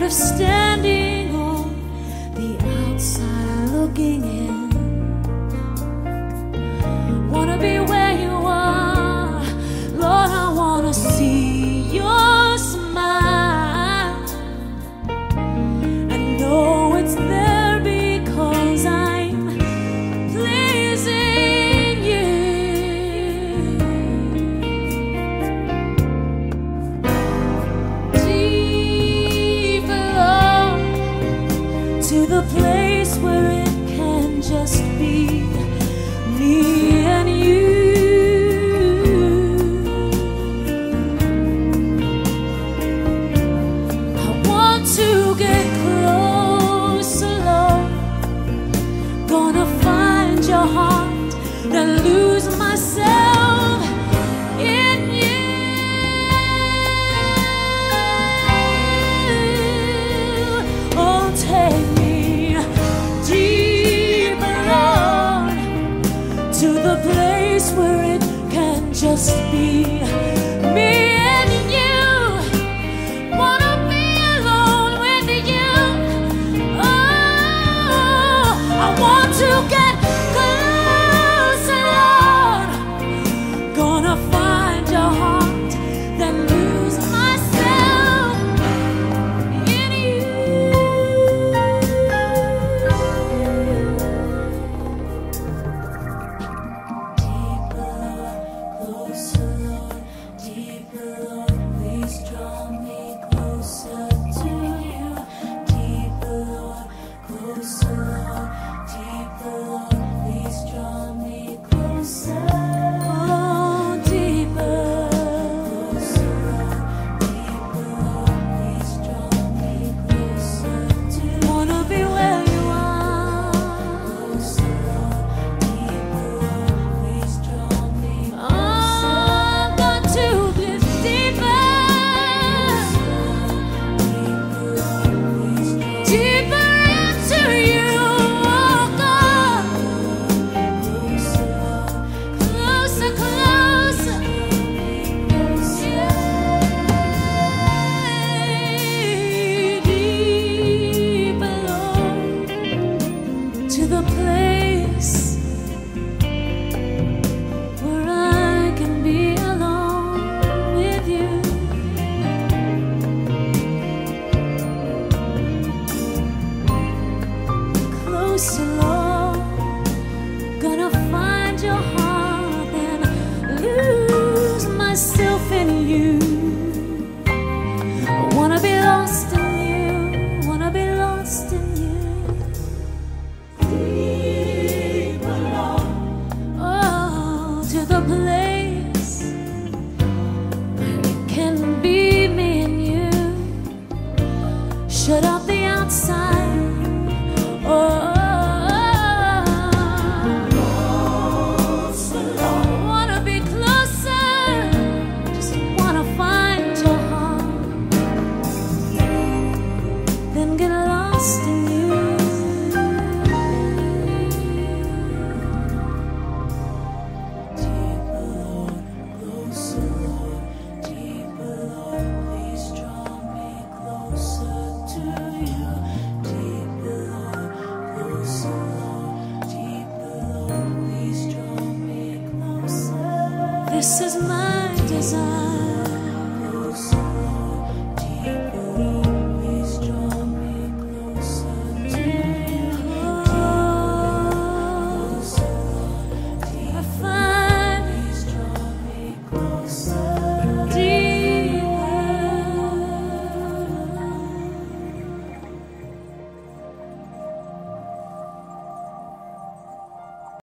of standing on the outside looking in. Wanna be where you are, Lord, I wanna see your smile. I know it's there because I'm pleasing you. Deeper, Lord, to the place where it can just be me and you. I want to get closer, Lord. Gonna find your heart and lose myself in you. Oh, take me deeper, Lord, to the place where it can just be me and you. Wanna be alone with you. Oh, I want to get closer, Lord. Gonna find your heart, then lose myself in you. Deeper, Lord, closer, Lord, deeper, Lord, please draw me closer to you. Deeper, Lord, closer, Lord, deeper, Lord, please draw me closer. Oh, deeper, closer, Lord, deeper, Lord, please draw me closer to you. Wanna be where you are. Closer, Lord, deeper, Lord, please draw me closer. I've got to be deeper. Deeper into you, oh God. Closer, closer. Deeper, Lord, to the place where I can be alone with you. Closer, Lord, gonna find your heart and lose myself in you. I wanna be lost in you, wanna be lost in you. Deeper, Lord, oh, to the place where it can be me and you. Shut out the outside. Oh, wanna be closer, just wanna find your heart, then get lost in you. Deeper, Lord, closer, Lord, deeper, Lord, please draw me closer to you. Deeper, Lord, closer, Lord, deeper, Lord, please draw me closer. This is my desire. Closer, Lord, deeper, Lord, please draw me closer to you. Closer, Lord, deeper, please draw me closer.